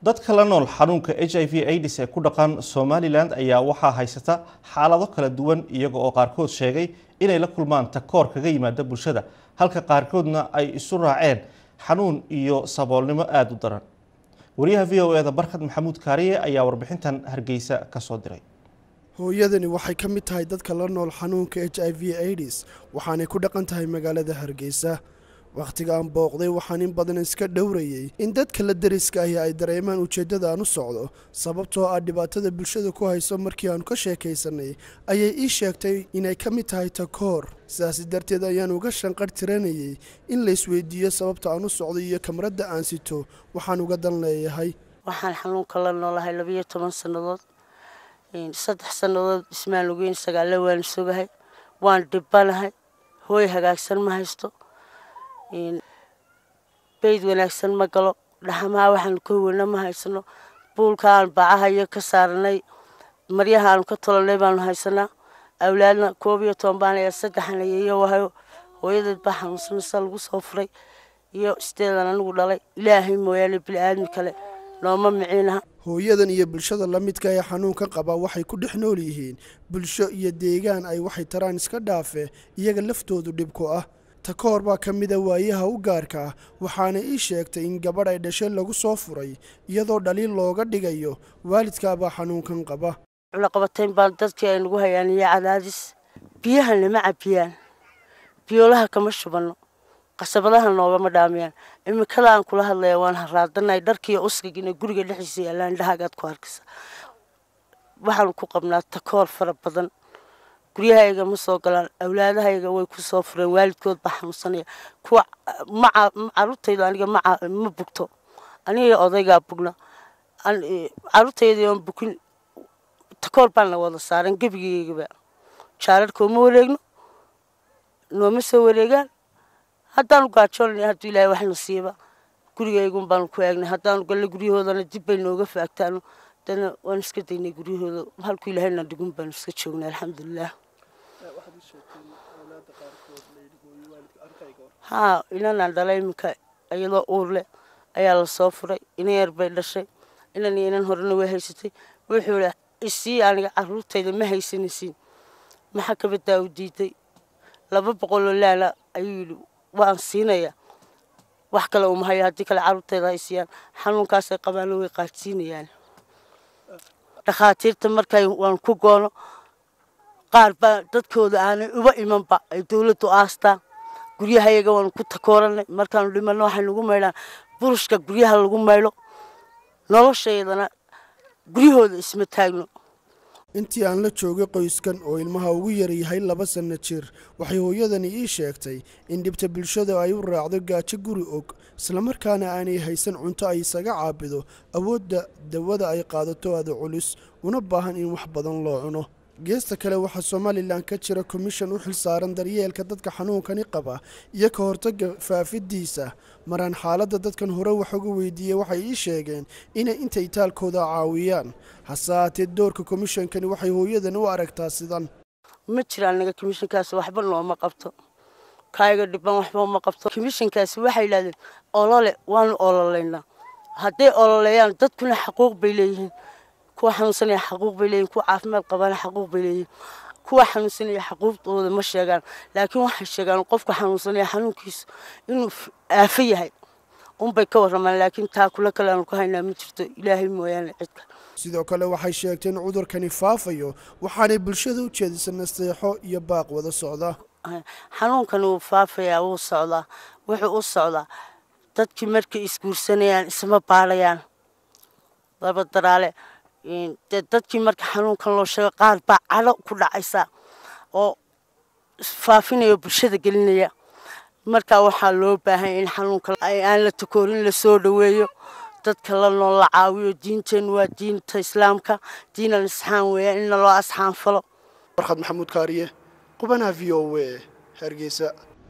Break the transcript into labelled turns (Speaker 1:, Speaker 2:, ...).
Speaker 1: dadka la nool xanuunka HIV/AIDS ee ku dhaqan Somaliland ayaa waxaa haysata xaalado kala duwan iyaga oo qaarkood sheegay inay la kulmaan takoor kaga yimaada bulshada halka qaarkoodna ay isu raaceen xanuun iyo saboolnimo aad u daran. wariyaha VOA-da Barkad Maxamuud Kaariye ayaa warbixintan Hargeysa ka soo diray.
Speaker 2: hooyadani waxay ka mid tahay dadka la nool xanuunka HIV/AIDS waxaanay ku dhaqan tahay magaalada Hargeysa. waqtiga aan booqday waxaan in badan iska dhowrayay in dadka la dariska ah ay dareemaan ujeedada aan u socdo sababtoo ah dhibaatada bulshada ku hayso markii aan ka sheekaysanay ayay ii sheegtay inay ka mid tahay takoor sidaas darteed ayaan uga shanqar tiranayay in la isweydiiyo sababta aan u socdo iyo kamarada aan sito waxaan uga dan leeyahay.
Speaker 3: waxaan xanuunka la noolahay 12 sanadood 3 sanadood ismaan lugeyn sagaal waan sugahay waan dhibanahay hooy hagaagsan ma haysto beed wanaagsan ma galo dhaxamaha waxaan ku weena ma haysano buulkaan bacahayo ka saarnay maryahaan ka tololay baan haysanaa awlaadna 12 baan iyo 3 iyo wahayo hooyadeed baa xanuunsan lagu soo furay iyo isteedan anigu dhalay ilaahay mooyaane bilaadan kale nooma miciinaha.
Speaker 2: hooyadan iyo bulshada la midka ah xanuunka qaba waxay ku dhex nool yihiin bulsho iyo deegaan ay waxay taraan iska dhaafe iyaga laftoodu dhib ku ah. takoor baa ka mid ah waayaha u gaarka ah waxaana ii sheegtay in gabadh ay dhashay lagu soo furay iyadoo dhaliil looga dhigayo waalidkaabaa xanuunkan qaba.
Speaker 3: cunaqabateyn baan dadkii ay nagu hayaan iyo cadaadis biyahana ma cabiyaan biyoolaha kama shubano qasabadaha noogama dhaamiyaan imikada aan kula hadlaya waan haraadanay dharkii uskigina guriga dhexdiisa yaalaan indhahagaad ku arkaysa waxaan ku qabnaa takoor fara badan. guriyahayga ma soo galaan awlaadahayga way ku soo fureen waalidkood baa xanuunsanaya kuwa carruurtayda aniga ma bugto aniga odaygaa bugna carruurtayda aan bukin takoor baan la wada saaran gabigeygaba jaararkoo ma wareegno nooma soo wareegaan haddaan gaajoonay hadduu ilaahay wax nasiiba gurigaygun baan ku eegnay haddaan galle guryahoodana dib bay nooga faagtaan dana waan iska daynay guryahooda halkuu ilaahayna dhigun baan iska joognay alxamdulilah. ها إننا ندلعي مك أيضا أورله أيها الصفرة إني أربع دشة إنني إنن هرنا وهيستي وحوله السي يعني عروض تيجي ما هي سنسين ما حكى بالتوديتي لا بقول لا أيلو وأنسينا يا وحكى لهم هاي هديك العروض تيجي السيان حنون كاس قبلوا وقاتين يعني دخاتير تمركي وانكوجون قارب تدخل أنا وإمام با الدولة أستا guryahayaga waan ku takooranay markaan dhimano waxaan lagu meelaan burushka guryaha lagu meelo nolosheedana guryahooda isma taagno.
Speaker 2: intii aan la joogay qoyskan oo ilmaha ugu yar yahay 2 sano jir waxay hooyadani ii sheegtay in dhibta bulshada ay u raacdo gaajo guri og isla markaana aanay haysan cunto ay isaga caabido awoodda dawada ay qaadato aad culus una baahan in wax badan loo cuno. geesta kale waxa Somaliland ka jira commission u xilsaaran daryeelka dadka xanuunkani qaba iyo ka hortagga faafidiisa maraan xaaladda dadkan hore wax uga weydiiyay waxay ii sheegeen in intay taalkooda caawiyaan hasaatee doorka commissionkani waxay hooyadan u aragtaa sidan
Speaker 3: ma jiraan naga commissionkaas waxba looma qabto kayga dhiban waxba ma qabto commissionkaas waxay yiraahdeen olole waan ololeynaa haddii ololeeyaan dadkuna xuquuq bay leeyihiin kuwa xanuunsanaya xuquuq bay leeyihiin kuwa caafimaad qabana xuquuq bay leeyihiin kuwa xanuunsanaya xuquuqdooda ma sheegaan laakiin waxay sheegaan qofka xanuunsanaya xanuunkiisa inuu aafa yahay bay ka waramaan laakiin taa kula kale aan ku haynaa ma jirto ilaahay mooyaane cidka.
Speaker 2: sidoo kale waxay sheegteen cudurkani faafayo waxaanay bulshada u jeedisay nasteexo iyo baaq wada socda.
Speaker 3: xanuunkan uu faafayaa uu socdaa wuxuu u socdaa dadkii markay isguursanayaan isma baalayaan laba daraale dadkii marka xanuunkan loo sheego qaar baa calo ku dhacaysa oo faafinayo bulshada gelinaya marka waxaa loo baahan in xanuunka aan la takoorin la soo dhaweeyo dadka la nool la caawiyo diinteen waa diinta islaamka diin al-isxaan weeye in loo asxaan falo.
Speaker 2: Barkad Maxamuud Kaariye qubanaha VOA Hargeysa.